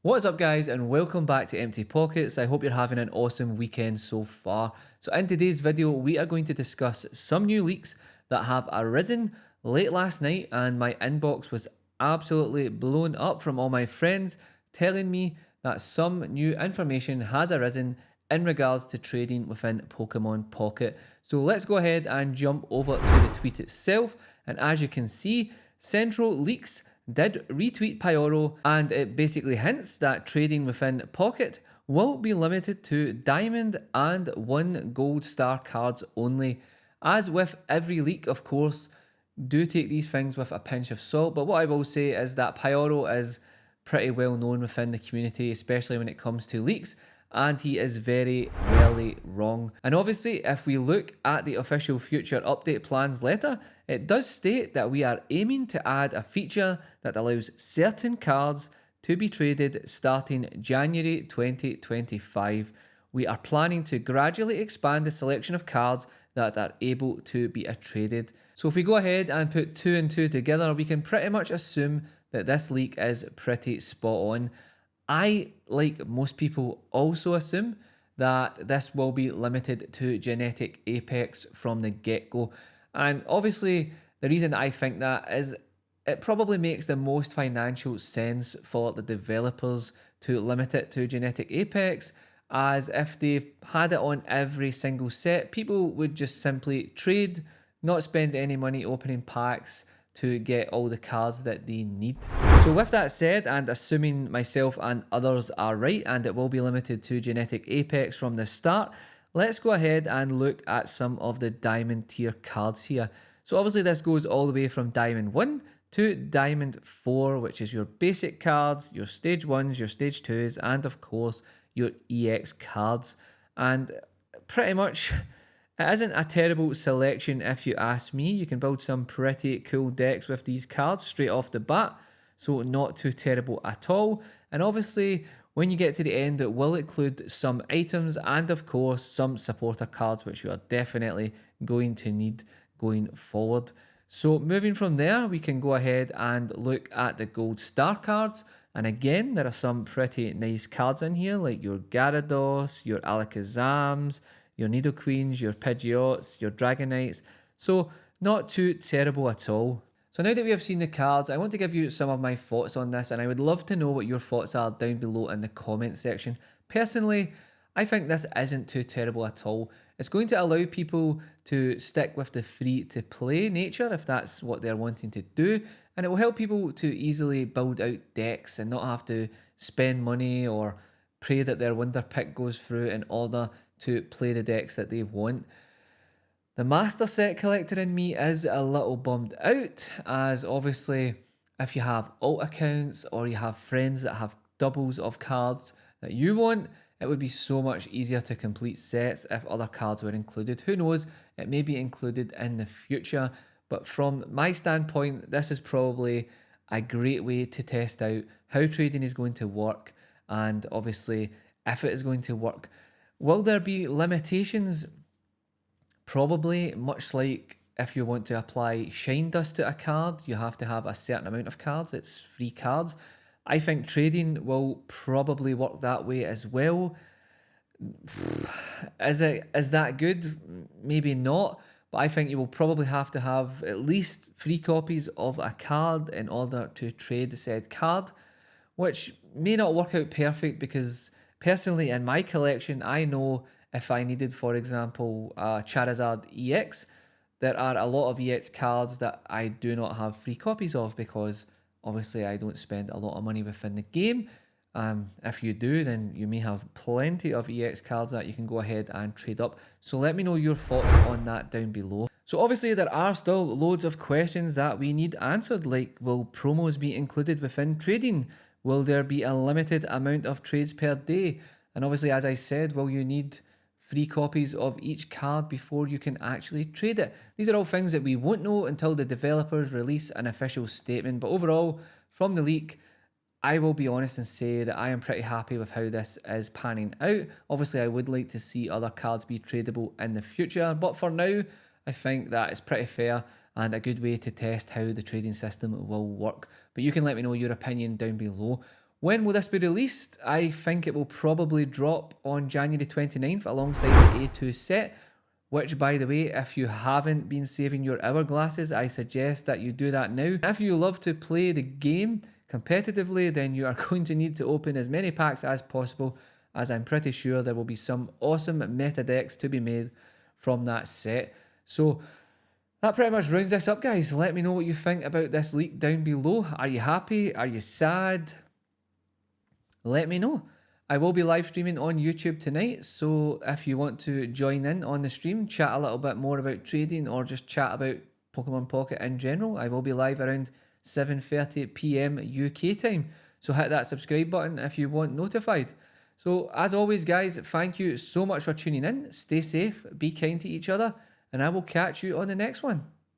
What's up guys and welcome back to Empty Pockets. I hope you're having an awesome weekend so far. So in today's video we are going to discuss some new leaks that have arisen late last night, and my inbox was absolutely blown up from all my friends telling me that some new information has arisen in regards to trading within Pokemon Pocket. So let's go ahead and jump over to the tweet itself, and as you can see, Central Leaks did retweet Pyoro, and it basically hints that trading within Pocket will be limited to Diamond and 1 Gold Star cards only. As with every leak, of course, do take these things with a pinch of salt, but what I will say is that Pyoro is pretty well known within the community, especially when it comes to leaks, and he is very rarely wrong. And obviously, if we look at the official future update plans letter, it does state that we are aiming to add a feature that allows certain cards to be traded starting January 2025. We are planning to gradually expand the selection of cards that are able to be traded. So if we go ahead and put 2 and 2 together, we can pretty much assume that this leak is pretty spot on. I, like most people, also assume that this will be limited to Genetic Apex from the get-go. And obviously, the reason I think that is it probably makes the most financial sense for the developers to limit it to Genetic Apex, as if they had it on every single set, people would just simply trade, not spend any money opening packs to get all the cards that they need. So with that said, and assuming myself and others are right and it will be limited to Genetic Apex from the start, let's go ahead and look at some of the Diamond tier cards here. So obviously this goes all the way from Diamond 1 to Diamond 4, which is your basic cards, your Stage 1s, your Stage 2s, and of course your EX cards. And pretty much it isn't a terrible selection if you ask me. You can build some pretty cool decks with these cards straight off the bat, so not too terrible at all. And obviously when you get to the end, it will include some items and of course some supporter cards, which you are definitely going to need going forward. So moving from there, we can go ahead and look at the Gold Star cards. And again, there are some pretty nice cards in here, like your Gyarados, your Alakazams, your Nidoqueens, your Pidgeots, your Dragonites. So not too terrible at all. So now that we have seen the cards, I want to give you some of my thoughts on this, and I would love to know what your thoughts are down below in the comment section. Personally, I think this isn't too terrible at all. It's going to allow people to stick with the free to play nature if that's what they're wanting to do, and it will help people to easily build out decks and not have to spend money or pray that their wonder pick goes through in order to play the decks that they want. The Master Set Collector in me is a little bummed out, as obviously if you have alt accounts or you have friends that have doubles of cards that you want, it would be so much easier to complete sets if other cards were included. Who knows, it may be included in the future, but from my standpoint, this is probably a great way to test out how trading is going to work, and obviously if it is going to work. Will there be limitations? Probably, much like if you want to apply Shine Dust to a card, you have to have a certain amount of cards, it's free cards. I think trading will probably work that way as well. Is that good? Maybe not, but I think you will probably have to have at least 3 copies of a card in order to trade the said card, which may not work out perfect because personally in my collection, I know if I needed, for example, Charizard EX, there are a lot of EX cards that I do not have 3 copies of because obviously I don't spend a lot of money within the game. If you do, then you may have plenty of EX cards that you can go ahead and trade up. So let me know your thoughts on that down below. So obviously there are still loads of questions that we need answered, like will promos be included within trading? Will there be a limited amount of trades per day? And obviously, as I said, will you need 3 copies of each card before you can actually trade it? These are all things that we won't know until the developers release an official statement. But overall, from the leak, I will be honest and say that I am pretty happy with how this is panning out. Obviously, I would like to see other cards be tradable in the future, but for now, I think that is pretty fair and a good way to test how the trading system will work. But you can let me know your opinion down below. When will this be released? I think it will probably drop on January 29th alongside the A2 set, which, by the way, if you haven't been saving your hourglasses, I suggest that you do that now. If you love to play the game competitively, then you are going to need to open as many packs as possible, as I'm pretty sure there will be some awesome meta decks to be made from that set. So that pretty much rounds this up, guys. Let me know what you think about this leak down below. Are you happy? Are you sad? Let me know. I will be live streaming on YouTube tonight, so if you want to join in on the stream, chat a little bit more about trading or just chat about Pokemon Pocket in general, I will be live around 7:30 PM UK time. So hit that subscribe button if you want notified. So as always, guys, thank you so much for tuning in. Stay safe, be kind to each other, and I will catch you on the next one.